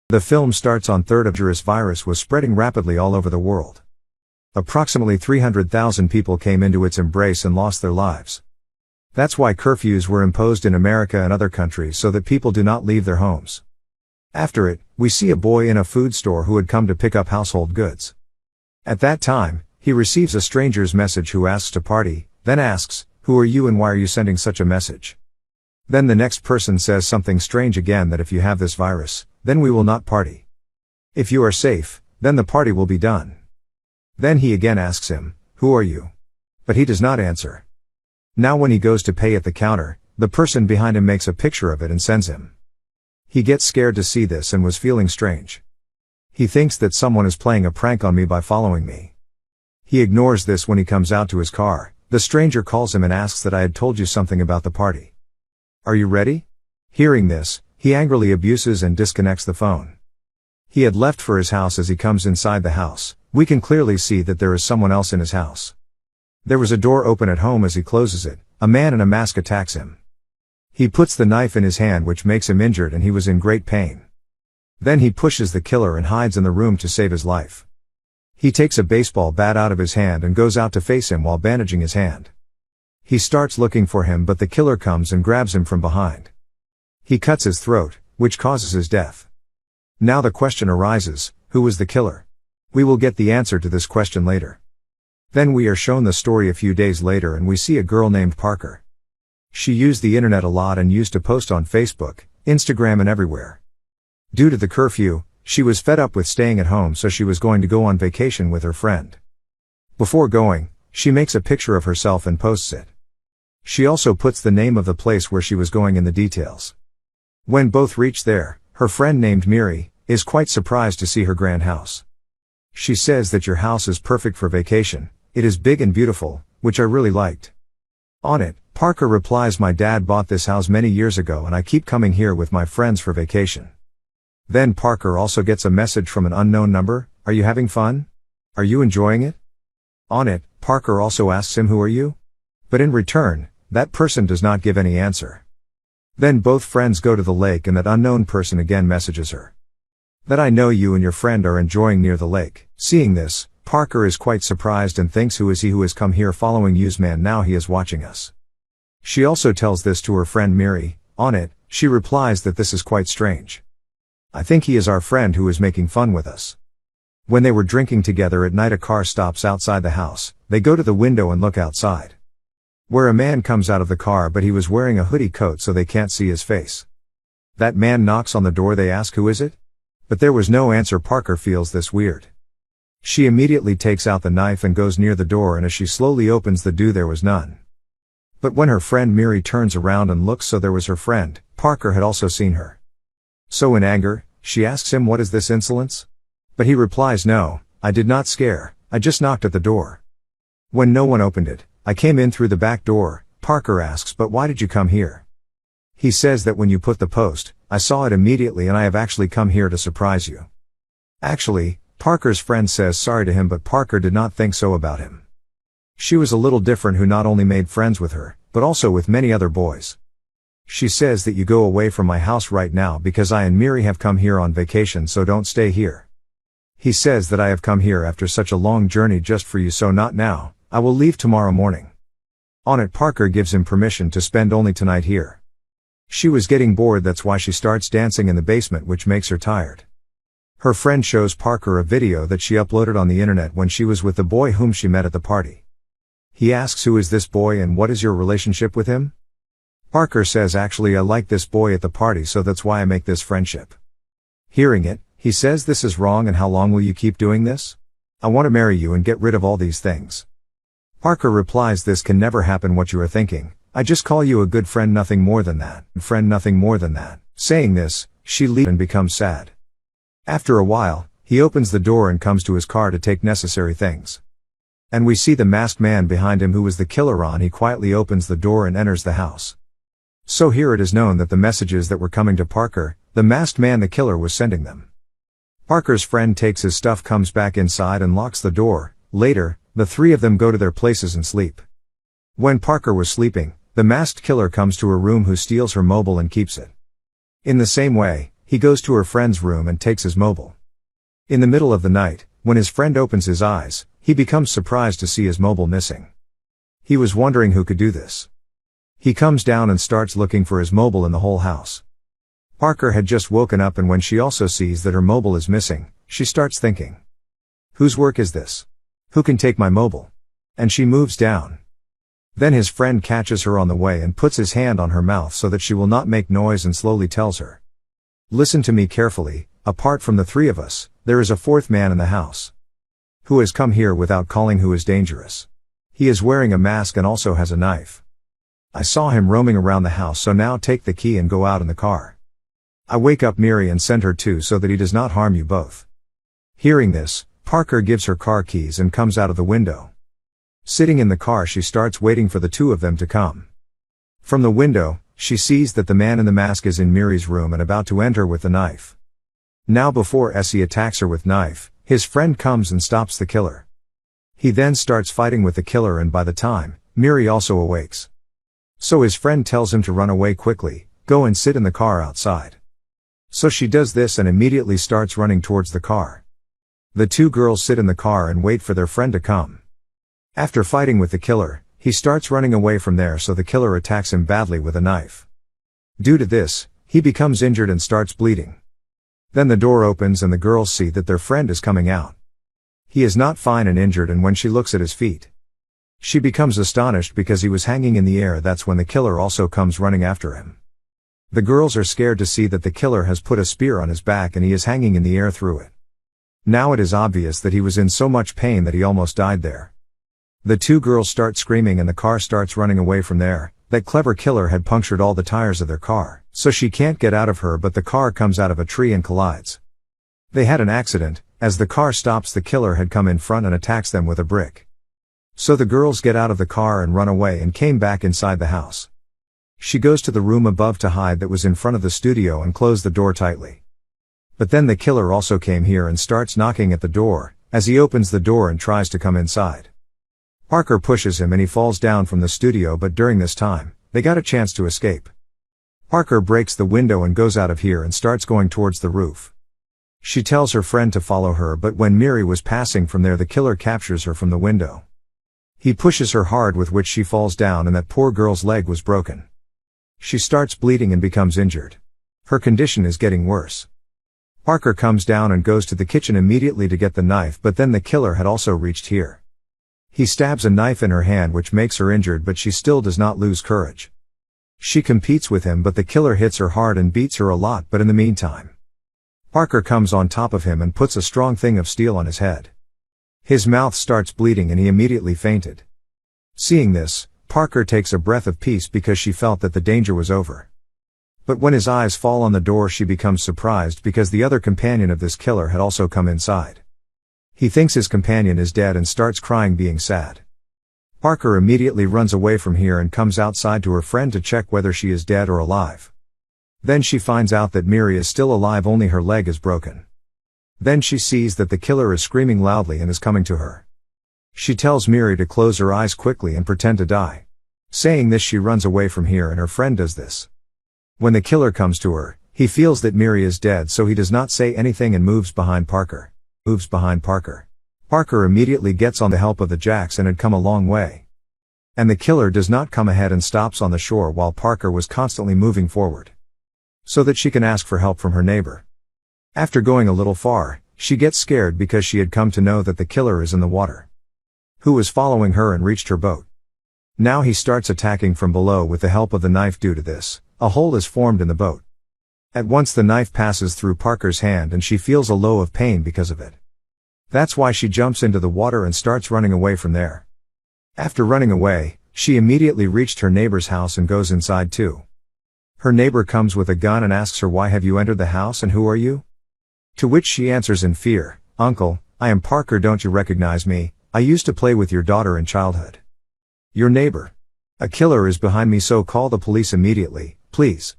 The film starts on 3rd of Virus virus was spreading rapidly all over the world. Approximately 300,000 people came into its embrace and lost their lives. That's why curfews were imposed in America and other countries so that people do not leave their homes. After it, we see a boy in a food store who had come to pick up household goods. At that time, he receives a stranger's message who asks to party, then asks, "Who are you and why are you sending such a message?" Then the next person says something strange again, that if you have this virus, then we will not party. If you are safe, then the party will be done. Then he again asks him, "Who are you?" But he does not answer. Now when he goes to pay at the counter, the person behind him makes a picture of it and sends him. He gets scared to see this and was feeling strange. He thinks that someone is playing a prank on me by following me. He ignores this. When he comes out to his car, the stranger calls him and asks that I had told you something about the party. Are you ready? Hearing this, he angrily abuses and disconnects the phone. He had left for his house. As he comes inside the house, we can clearly see that there is someone else in his house. There was a door open at home. As he closes it, a man in a mask attacks him. He puts the knife in his hand, which makes him injured, and he was in great pain. Then he pushes the killer and hides in the room to save his life. He takes a baseball bat out of his hand and goes out to face him while bandaging his hand. He starts looking for him, but the killer comes and grabs him from behind. He cuts his throat, which causes his death. Now the question arises, who was the killer? We will get the answer to this question later. Then we are shown the story a few days later, and we see a girl named Parker. She used the internet a lot and used to post on Facebook, Instagram and everywhere. Due to the curfew, she was fed up with staying at home, so she was going to go on vacation with her friend. Before going, she makes a picture of herself and posts it. She also puts the name of the place where she was going in the details. When both reach there, her friend named Miri is quite surprised to see her grand house. She says that your house is perfect for vacation, it is big and beautiful, which I really liked. On it, Parker replies, "My dad bought this house many years ago and I keep coming here with my friends for vacation." Then Parker also gets a message from an unknown number, "Are you having fun? Are you enjoying it?" On it, Parker also asks him, "Who are you?" But in return, that person does not give any answer. Then both friends go to the lake and that unknown person again messages her that "I know you and your friend are enjoying near the lake." Seeing this, Parker is quite surprised and thinks, "Who is he who has come here following us? Man, now he is watching us." She also tells this to her friend Miri. On it, she replies that this is quite strange. "I think he is our friend who is making fun with us." When they were drinking together at night, a car stops outside the house. They go to the window and look outside, where a man comes out of the car, but he was wearing a hoodie coat so they can't see his face. That man knocks on the door. They ask, "Who is it?" But there was no answer. Parker feels this weird. She immediately takes out the knife and goes near the door, and as she slowly opens the door, there was none. But when her friend Miri turns around and looks, so there was her friend. Parker had also seen her. So in anger, she asks him, "What is this insolence?" But he replies, "No, I did not scare, I just knocked at the door. When no one opened it, I came in through the back door." Parker asks, "But why did you come here?" He says that when you put the post, I saw it immediately and I have actually come here to surprise you. Actually, Parker's friend says sorry to him, but Parker did not think so about him. She was a little different, who not only made friends with her, but also with many other boys. She says that "You go away from my house right now because I and Miri have come here on vacation, so don't stay here." He says that "I have come here after such a long journey just for you, so not now, I will leave tomorrow morning." On it, Parker gives him permission to spend only tonight here. She was getting bored, that's why she starts dancing in the basement, which makes her tired. Her friend shows Parker a video that she uploaded on the internet when she was with the boy whom she met at the party. He asks, "Who is this boy and what is your relationship with him?" Parker says, "Actually, I like this boy at the party, so that's why I make this friendship." Hearing it, he says, "This is wrong, and how long will you keep doing this? I want to marry you and get rid of all these things." Parker replies, "This can never happen, what you are thinking. I just call you a good friend, nothing more than that. Friend, nothing more than that." Saying this, she leaves and becomes sad. After a while, he opens the door and comes to his car to take necessary things. And we see the masked man behind him who was the killer. On he quietly opens the door and enters the house. So here it is known that the messages that were coming to Parker, the masked man, the killer, was sending them. Parker's friend takes his stuff, comes back inside and locks the door. Later, the three of them go to their places and sleep. When Parker was sleeping, the masked killer comes to her room, who steals her mobile and keeps it. In the same way, he goes to her friend's room and takes his mobile. In the middle of the night, when his friend opens his eyes, he becomes surprised to see his mobile missing. He was wondering who could do this. He comes down and starts looking for his mobile in the whole house. Parker had just woken up, and when she also sees that her mobile is missing, she starts thinking, whose work is this? Who can take my mobile? And she moves down. Then his friend catches her on the way and puts his hand on her mouth so that she will not make noise, and slowly tells her, listen to me carefully, apart from the three of us, there is a fourth man in the house. Who has come here without calling, who is dangerous. He is wearing a mask and also has a knife. I saw him roaming around the house, so now take the key and go out in the car. I wake up Miri and send her too so that he does not harm you both. Hearing this, Parker gives her car keys and comes out of the window. Sitting in the car, she starts waiting for the two of them to come. From the window, she sees that the man in the mask is in Miri's room and about to enter with the knife. Now before Essie attacks her with knife, his friend comes and stops the killer. He then starts fighting with the killer, and by the time, Miri also awakes. So his friend tells him to run away quickly, go and sit in the car outside. So she does this and immediately starts running towards the car. The two girls sit in the car and wait for their friend to come. After fighting with the killer, he starts running away from there, so the killer attacks him badly with a knife. Due to this, he becomes injured and starts bleeding. Then the door opens and the girls see that their friend is coming out. He is not fine and injured, and when she looks at his feet, she becomes astonished because he was hanging in the air. That's when the killer also comes running after him. The girls are scared to see that the killer has put a spear on his back and he is hanging in the air through it. Now it is obvious that he was in so much pain that he almost died there. The two girls start screaming and the car starts running away from there. That clever killer had punctured all the tires of their car, so she can't get out of her, but the car comes out of a tree and collides. They had an accident. As the car stops, the killer had come in front and attacks them with a brick. So the girls get out of the car and run away and came back inside the house. She goes to the room above to hide that was in front of the studio and close the door tightly. But then the killer also came here and starts knocking at the door. As he opens the door and tries to come inside, Parker pushes him and he falls down from the studio, but during this time, they got a chance to escape. Parker breaks the window and goes out of here and starts going towards the roof. She tells her friend to follow her, but when Miri was passing from there, the killer captures her from the window. He pushes her hard, with which she falls down, and that poor girl's leg was broken. She starts bleeding and becomes injured. Her condition is getting worse. Parker comes down and goes to the kitchen immediately to get the knife, but then the killer had also reached here. He stabs a knife in her hand, which makes her injured, but she still does not lose courage. She competes with him, but the killer hits her hard and beats her a lot, but in the meantime, Parker comes on top of him and puts a strong thing of steel on his head. His mouth starts bleeding and he immediately fainted. Seeing this, Parker takes a breath of peace because she felt that the danger was over. But when his eyes fall on the door, she becomes surprised because the other companion of this killer had also come inside. He thinks his companion is dead and starts crying, being sad. Parker immediately runs away from here and comes outside to her friend to check whether she is dead or alive. Then she finds out that Miri is still alive, only her leg is broken. Then she sees that the killer is screaming loudly and is coming to her. She tells Miri to close her eyes quickly and pretend to die. Saying this, she runs away from here and her friend does this. When the killer comes to her, he feels that Miri is dead, so he does not say anything and moves behind Parker. Parker immediately gets on the help of the jacks and had come a long way. And the killer does not come ahead and stops on the shore while Parker was constantly moving forward, so that she can ask for help from her neighbor. After going a little far, she gets scared because she had come to know that the killer is in the water, who was following her and reached her boat. Now he starts attacking from below with the help of the knife. Due to this, a hole is formed in the boat. At once the knife passes through Parker's hand and she feels a low of pain because of it. That's why she jumps into the water and starts running away from there. After running away, she immediately reached her neighbor's house and goes inside too. Her neighbor comes with a gun and asks her, "Why have you entered the house and who are you?" To which she answers in fear, "Uncle, I am Parker, don't you recognize me? I used to play with your daughter in childhood. Your neighbor. A killer is behind me, so call the police immediately, please."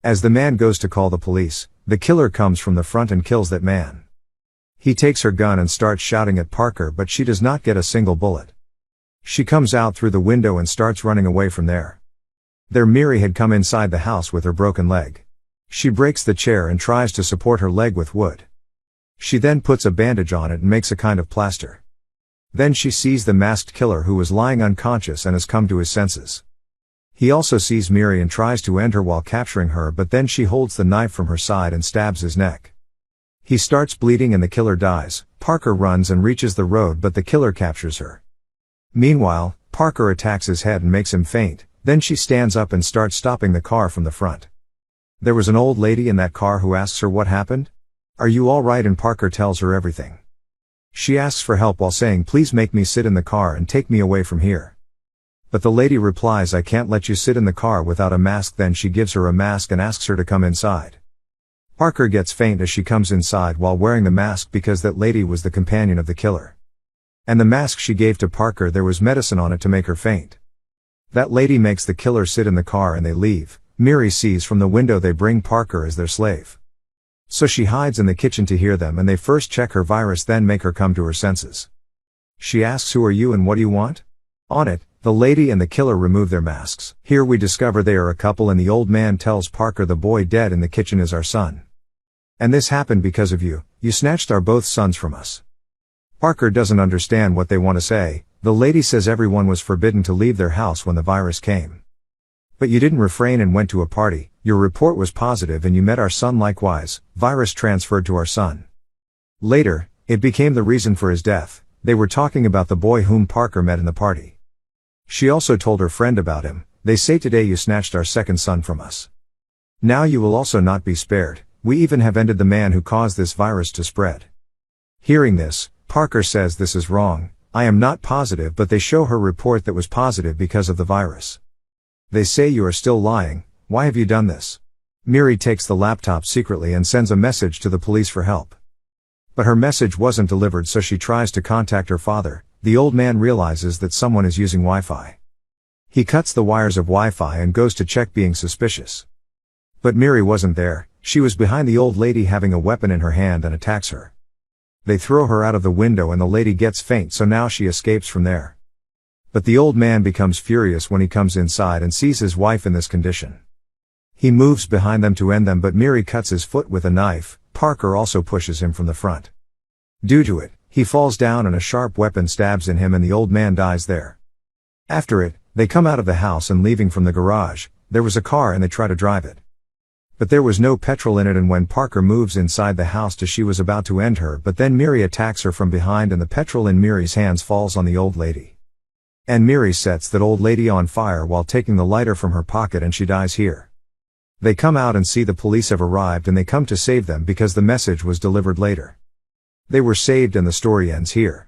As the man goes to call the police, the killer comes from the front and kills that man. He takes her gun and starts shouting at Parker, but she does not get a single bullet. She comes out through the window and starts running away from there. There Miri had come inside the house with her broken leg. She breaks the chair and tries to support her leg with wood. She then puts a bandage on it and makes a kind of plaster. Then she sees the masked killer who was lying unconscious and has come to his senses. He also sees Miri and tries to end her while capturing her, but then she holds the knife from her side and stabs his neck. He starts bleeding and the killer dies. Parker runs and reaches the road, but the killer captures her. Meanwhile, Parker attacks his head and makes him faint. Then she stands up and starts stopping the car from the front. There was an old lady in that car who asks her what happened. "Are you all right?" And Parker tells her everything. She asks for help while saying, "Please make me sit in the car and take me away from here." But the lady replies, "I can't let you sit in the car without a mask." Then she gives her a mask and asks her to come inside. Parker gets faint as she comes inside while wearing the mask because that lady was the companion of the killer. And the mask she gave to Parker, there was medicine on it to make her faint. That lady makes the killer sit in the car and they leave. Miri sees from the window they bring Parker as their slave. So she hides in the kitchen to hear them, and they first check her virus, then make her come to her senses. She asks, "Who are you and what do you want?" On it, the lady and the killer remove their masks. Here we discover they are a couple, and the old man tells Parker, "The boy dead in the kitchen is our son. And this happened because of you. You snatched our both sons from us." Parker doesn't understand what they want to say. The lady says everyone was forbidden to leave their house when the virus came. But you didn't refrain and went to a party. Your report was positive and you met our son likewise. Virus transferred to our son. Later, it became the reason for his death. They were talking about the boy whom Parker met in the party. She also told her friend about him. They say, "Today you snatched our second son from us. Now you will also not be spared. We even have ended the man who caused this virus to spread." Hearing this, Parker says, "This is wrong. I am not positive," but they show her report that was positive because of the virus. They say, "You are still lying. Why have you done this?" Miri takes the laptop secretly and sends a message to the police for help. But her message wasn't delivered, so she tries to contact her father. The old man realizes that someone is using Wi-Fi. He cuts the wires of Wi-Fi and goes to check, being suspicious. But Miri wasn't there. She was behind the old lady having a weapon in her hand and attacks her. They throw her out of the window and the lady gets faint, so now she escapes from there. But the old man becomes furious when he comes inside and sees his wife in this condition. He moves behind them to end them, but Miri cuts his foot with a knife. Parker also pushes him from the front. Due to it, he falls down and a sharp weapon stabs in him and the old man dies there. After it, they come out of the house and leaving from the garage. There was a car and they try to drive it. But there was no petrol in it, and when Parker moves inside the house she was about to end her, but then Miri attacks her from behind and the petrol in Miri's hands falls on the old lady. And Miri sets that old lady on fire while taking the lighter from her pocket, and she dies here. They come out and see the police have arrived and they come to save them because the message was delivered later. They were saved and the story ends here.